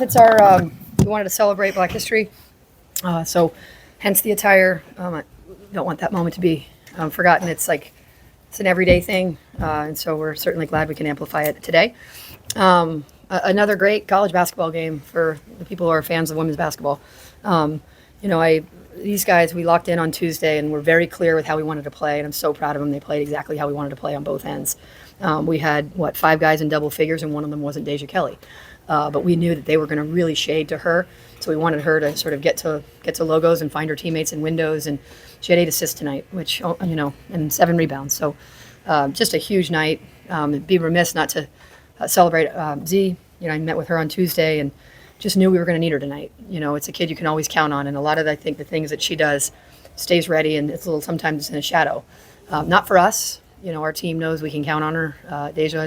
It's our, we wanted to celebrate Black History, so hence the attire. I don't want that moment to be forgotten. It's an everyday thing, and so we're certainly glad we can amplify it today. Another great college basketball game for the people who are fans of women's basketball. Um, these guys, we locked in on Tuesday, and we're very clear with how we wanted to play, and I'm so proud of them. They played exactly how we wanted to play on both ends. We had, 5 guys in double figures, and one of them wasn't Deja Kelly. But we knew that they were going to really shade to her, so we wanted her to sort of get to logos and find her teammates in windows. And she had 8 assists tonight, which and 7 rebounds. So just a huge night. It'd be remiss not to celebrate Z. I met with her on Tuesday and just knew we were going to need her tonight. It's a kid you can always count on, and a lot of I think the things that she does stays ready, and it's a little sometimes in a shadow. Not for us. Our team knows we can count on her. Deja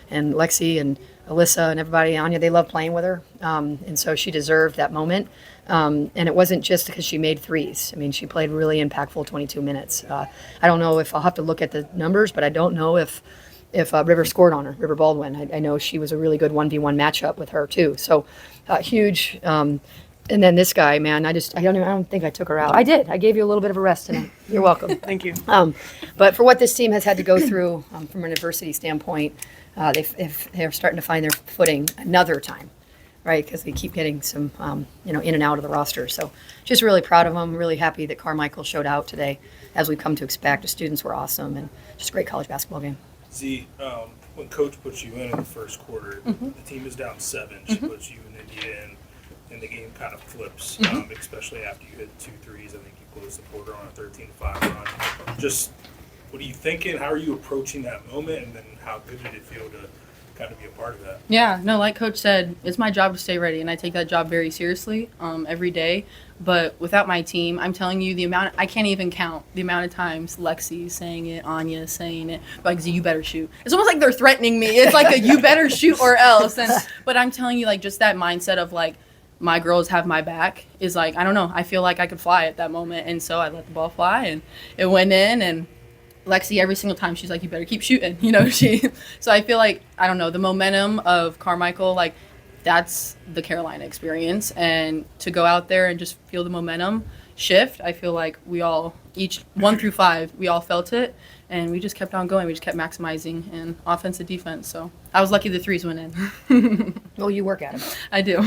and Lexi and Alyssa and everybody, Anya, they love playing with her. And so she deserved that moment. And it wasn't just because she made threes. I mean, she played really impactful 22 minutes. I don't know if I'll have to look at the numbers, but I don't know if River scored on her, River Baldwin. I know she was a really good 1v1 matchup with her too. So huge. And then this guy, man, I don't think I took her out. I did. I gave you a little bit of a rest tonight. You're welcome. Thank you. But for what this team has had to go through from an adversity standpoint, they're starting to find their footing another time, right? Because they keep getting some, in and out of the roster. So just really proud of them. Really happy that Carmichael showed out today, as we've come to expect. The students were awesome, and just a great college basketball game. Z, when Coach puts you in the first quarter, the team is down 7. She puts you and India in, and the game kind of flips, especially after you hit 2 threes. I think you closed the quarter on a 13-5 run. Just what are you thinking? How are you approaching that moment? And then how good did it feel to kind of be a part of that? Yeah, no, like Coach said, it's my job to stay ready, and I take that job very seriously every day. But without my team, I'm telling you, I can't even count the amount of times Lexi saying it, Anya saying it, like, Z, you better shoot. It's almost like they're threatening me. It's like a you better shoot or else. But I'm telling you, like, just that mindset of, like, my girls have my back is like, I don't know, I feel like I could fly at that moment. And so I let the ball fly, and it went in, and Lexi, every single time, she's like, you better keep shooting, So I feel like, I don't know, the momentum of Carmichael, like, that's the Carolina experience. And to go out there and just feel the momentum shift, I feel like we all, each 1 through 5, we all felt it. And we just kept on going. We just kept maximizing in offense and defense. So I was lucky the threes went in. Well, you work at it. I do.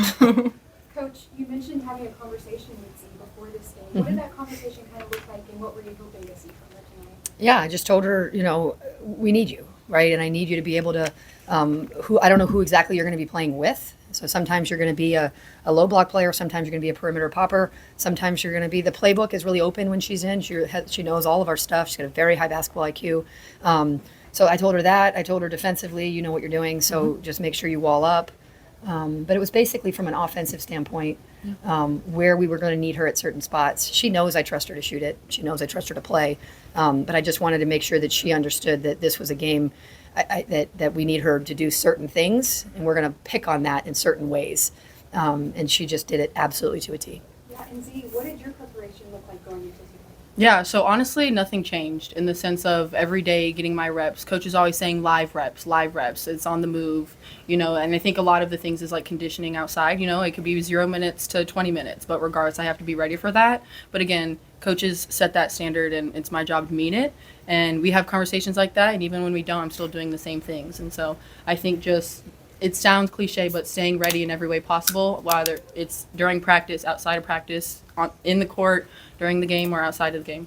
Coach, you mentioned having a conversation with Z before this game. What did that conversation kind of look like, and what were you hoping to see from her tonight? Yeah, I just told her, we need you, right? And I need you to be able to, I don't know who exactly you're going to be playing with. So sometimes you're going to be a low block player. Sometimes you're going to be a perimeter popper. Sometimes you're going to be, the playbook is really open when she's in. She knows all of our stuff. She's got a very high basketball IQ. So I told her that. I told her defensively, you know what you're doing. So just make sure you wall up. But it was basically from an offensive standpoint, where we were going to need her at certain spots. She knows I trust her to shoot it. She knows I trust her to play. But I just wanted to make sure that she understood that this was a game that we need her to do certain things, and we're going to pick on that in certain ways. And she just did it absolutely to a T. Yeah, and Z, what did your preparation look like going into tonight? Yeah, so honestly, nothing changed in the sense of every day getting my reps. Coach is always saying live reps. It's on the move, and I think a lot of the things is like conditioning outside, it could be 0 minutes to 20 minutes, but regardless, I have to be ready for that. But again, coaches set that standard, and it's my job to meet it. And we have conversations like that, and even when we don't, I'm still doing the same things. And so I think just, it sounds cliche, but staying ready in every way possible, whether it's during practice, outside of practice, in the court, during the game, or outside of the game.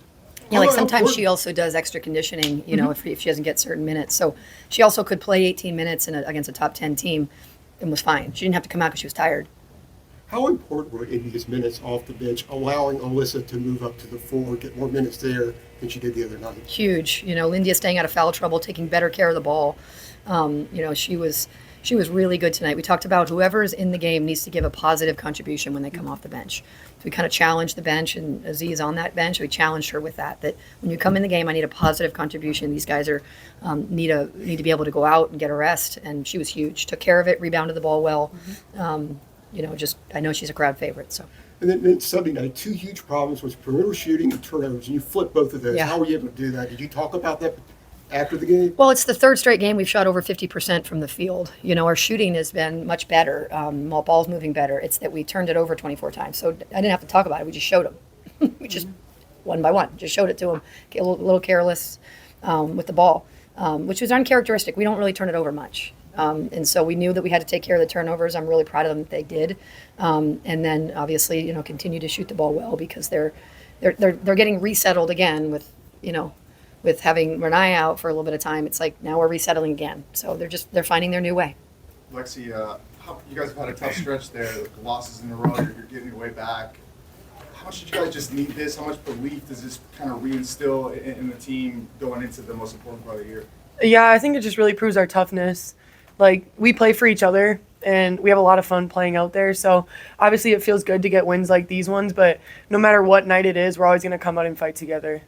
Yeah, like sometimes she also does extra conditioning, if she doesn't get certain minutes. So she also could play 18 minutes against a top 10 team and was fine. She didn't have to come out because she was tired. How important were India's minutes off the bench, allowing Alyssa to move up to the 4, get more minutes there than she did the other night? Huge. Lindia staying out of foul trouble, taking better care of the ball. She was really good tonight. We talked about whoever is in the game needs to give a positive contribution when they come off the bench. So we kind of challenged the bench, and Aziz is on that bench. We challenged her with that when you come in the game, I need a positive contribution. These guys need to be able to go out and get a rest, and she was huge. Took care of it, rebounded the ball well. I know she's a crowd favorite. So. And then Sunday night, 2 huge problems was perimeter shooting and turnovers, and you flipped both of those. Yeah. How were you able to do that? Did you talk about that after the game? Well, it's the third straight game we've shot over 50% from the field. Our shooting has been much better. While ball's moving better, it's that we turned it over 24 times. So I didn't have to talk about it. We just showed them. We just one by one, just showed it to them. Get a little careless with the ball, which was uncharacteristic. We don't really turn it over much. And so we knew that we had to take care of the turnovers. I'm really proud of them that they did. And then obviously, continue to shoot the ball well because they're getting resettled again with having Renai out for a little bit of time. It's like now we're resettling again. So they're finding their new way. Lexi, you guys have had a tough stretch there, the losses in a row, you're getting your way back. How much did you guys just need this? How much belief does this kind of reinstill in the team going into the most important part of the year? Yeah, I think it just really proves our toughness. Like, we play for each other, and we have a lot of fun playing out there. So, obviously, it feels good to get wins like these ones, but no matter what night it is, we're always going to come out and fight together.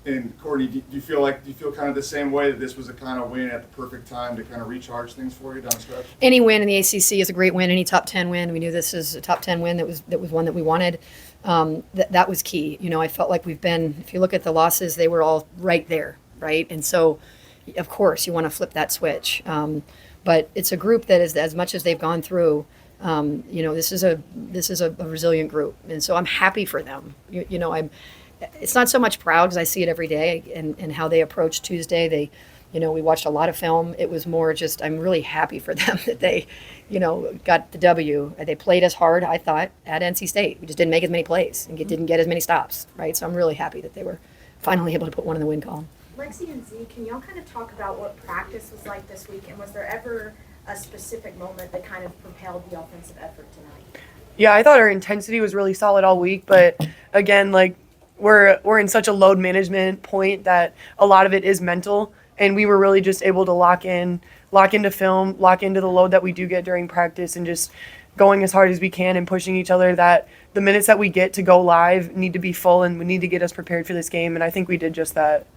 And Courtney, do you feel kind of the same way, that this was a kind of win at the perfect time to kind of recharge things for you down the stretch? Any win in the ACC is a great win. Any top 10 win, we knew this is a top 10 win. That was one that we wanted. That was key. I felt like we've been. If you look at the losses, they were all right there, right? And so, of course, you want to flip that switch. But it's a group that is, as much as they've gone through. This is a resilient group, and so I'm happy for them. It's not so much proud because I see it every day and how they approach Tuesday. We watched a lot of film. It was more just I'm really happy for them that they, got the W. They played us hard, I thought, at NC State. We just didn't make as many plays and didn't get as many stops, right? So I'm really happy that they were finally able to put one in the win column. Lexi and Z, can y'all kind of talk about what practice was like this week, and was there ever a specific moment that kind of propelled the offensive effort tonight? Yeah, I thought our intensity was really solid all week, but again, we're in such a load management point that a lot of it is mental, and we were really just able to lock into film, lock into the load that we do get during practice, and just going as hard as we can and pushing each other that the minutes that we get to go live need to be full, and we need to get us prepared for this game, and I think we did just that.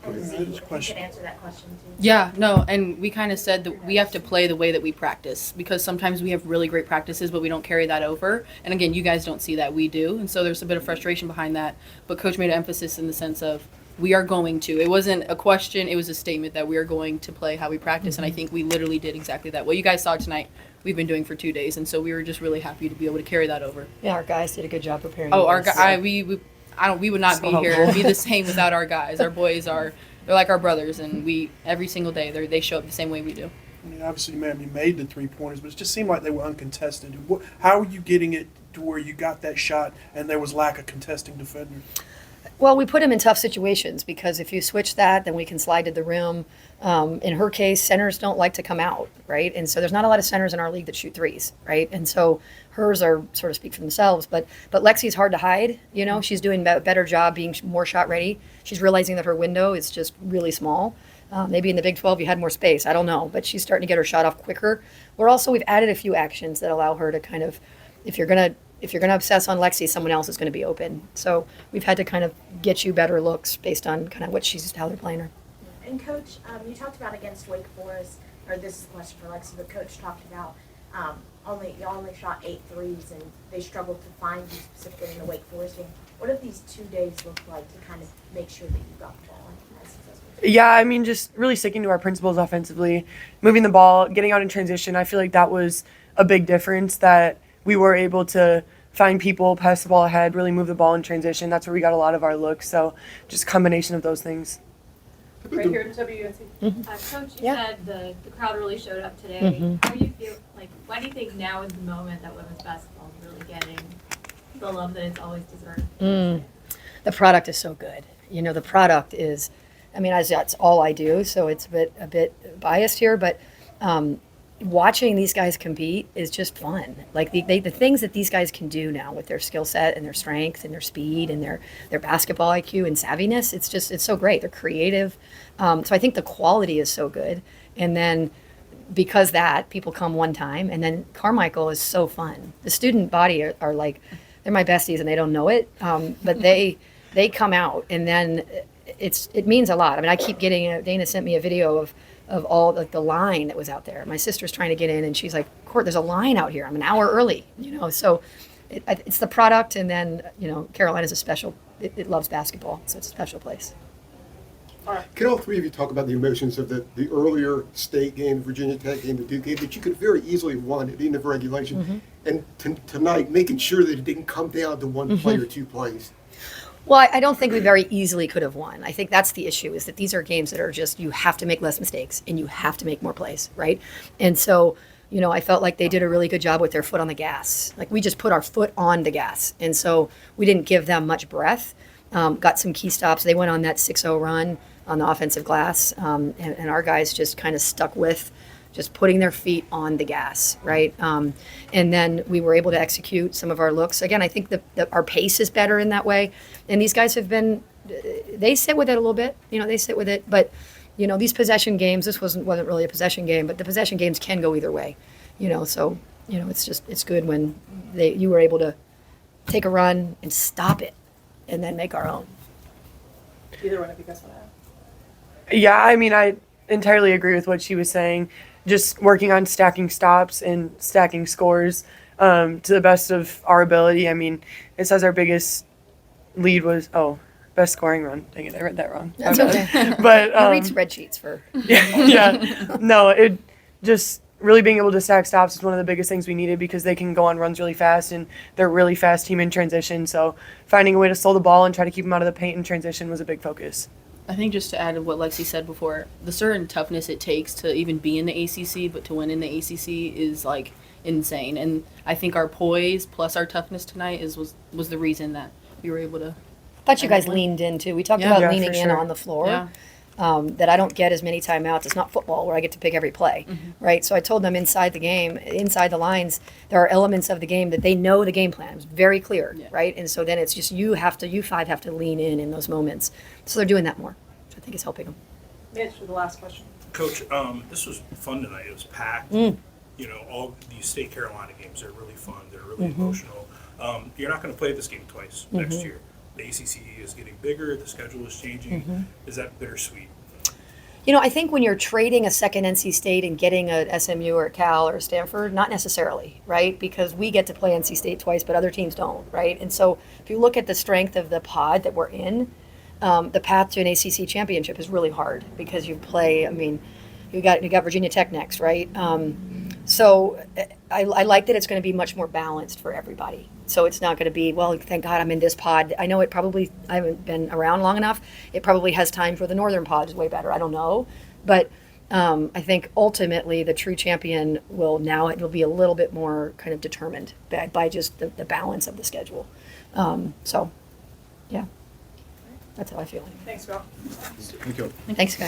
And Z, you can answer that question too. Yeah, no, and we kind of said that we have to play the way that we practice, because sometimes we have really great practices, but we don't carry that over. And again, you guys don't see that, we do. And so there's a bit of frustration behind that. But Coach made an emphasis in the sense of we are going to. It wasn't a question, it was a statement that we are going to play how we practice. And I think we literally did exactly that. What you guys saw tonight, we've been doing for 2 days. And so we were just really happy to be able to carry that over. Yeah, our guys did a good job preparing. Oh, us. we would not be here, be the same without our guys. Our boys they're like our brothers, and we every single day they show up the same way we do. I mean, obviously, you made the 3-pointers, but it just seemed like they were uncontested. How are you getting it to where you got that shot and there was lack of contesting defender? Well, we put him in tough situations because if you switch that, then we can slide to the rim. In her case, centers don't like to come out, right? And so there's not a lot of centers in our league that shoot threes, right? And so hers are sort of speak for themselves. But Lexi's hard to hide. She's doing a better job being more shot ready. She's realizing that her window is just really small. Maybe in the Big 12 you had more space. I don't know. But she's starting to get her shot off quicker. We've added a few actions that allow her to kind of, if you're gonna obsess on Lexi, someone else is going to be open. So we've had to kind of get you better looks based on kind of how they're playing her. And Coach, you talked about against Wake Forest, or this is a question for Lexi, but Coach talked about y'all only shot 8 threes, and they struggled to find you specifically in the Wake Forest game. What have these 2 days looked like to kind of make sure that you got the ball as successful? Yeah, I mean, just really sticking to our principles offensively, moving the ball, getting out in transition. I feel like that was a big difference, that we were able to find people, pass the ball ahead, really move the ball in transition. That's where we got a lot of our looks. So just a combination of those things. Right here at WUNC. Coach, you said the crowd really showed up today. How do you feel, why do you think now is the moment that women's basketball is really getting the love that it's always deserved? The product is so good. The product is, that's all I do, so it's a bit biased here, but watching these guys compete is just fun. The things that these guys can do now with their skill set and their strength and their speed and their basketball IQ and savviness, it's so great. They're creative. So I think the quality is so good. And then because people come one time, and then Carmichael is so fun. The student body are like, they're my besties and they don't know it, but they come out, and then it means a lot. I keep getting, Dana sent me a video of all the line that was out there. My sister's trying to get in, and she's like, Court, there's a line out here. I'm an hour early, so it's the product. And then, Carolina's it loves basketball, so it's a special place. Can all three of you talk about the emotions of the earlier state game, the Virginia Tech game, the Duke game, that you could very easily have won at the end of regulation, and tonight making sure that it didn't come down to one play or two plays? Well, I don't think we very easily could have won. I think that's the issue, is that these are games that are just, you have to make less mistakes and you have to make more plays, right? And so, I felt like they did a really good job with their foot on the gas. Like, we just put our foot on the gas. And so we didn't give them much breath. Got some key stops. They went on that 6-0 run on the offensive glass. And our guys just kind of stuck with just putting their feet on the gas, right? And then we were able to execute some of our looks. Again, I think that our pace is better in that way. And these guys have been, they sit with it a little bit, they sit with it. But, these possession games, this wasn't really a possession game, but the possession games can go either way, So, it's good when you were able to take a run and stop it and then make our own. Either one of you guys want to add? Yeah, I mean, I entirely agree with what she was saying. Just working on stacking stops and stacking scores to the best of our ability. I mean, it says our biggest lead was, best scoring run. Dang it, I read that wrong. That's okay. But You read spreadsheets for. yeah. No, it just really being able to stack stops is one of the biggest things we needed, because they can go on runs really fast and they're a really fast team in transition. So finding a way to slow the ball and try to keep them out of the paint in transition was a big focus. I think just to add to what Lexi said before, the certain toughness it takes to even be in the ACC, but to win in the ACC is like insane. And I think our poise plus our toughness tonight was the reason that we were able to. I thought you guys leaned in too. We talked Yeah. about Yeah, leaning for in sure. on the floor. Yeah. That I don't get as many timeouts. It's not football where I get to pick every play, right? So I told them inside the game, inside the lines, there are elements of the game that they know the game plan. It was very clear, Yeah. right? And so then it's just you five have to lean in those moments. So they're doing that more, which I think is helping them. Mitch, for the last question. Coach, this was fun tonight. It was packed. All these State Carolina games are really fun. They're really emotional. You're not going to play this game twice next year. The ACC is getting bigger. The schedule is changing. Is that bittersweet? I think when you're trading a second NC State and getting a SMU or a Cal or a Stanford, not necessarily, right? Because we get to play NC State twice, but other teams don't, right? And so if you look at the strength of the pod that we're in, the path to an ACC championship is really hard, because you play, you got Virginia Tech next, right? So I like that it's going to be much more balanced for everybody. So it's not going to be, well, thank God I'm in this pod. I know I haven't been around long enough. It probably has time for the northern pod is way better. I don't know. But I think ultimately the true champion it will be a little bit more kind of determined by just the balance of the schedule. So, yeah, that's how I feel. Thanks, girl. Thank you. Thanks, guys.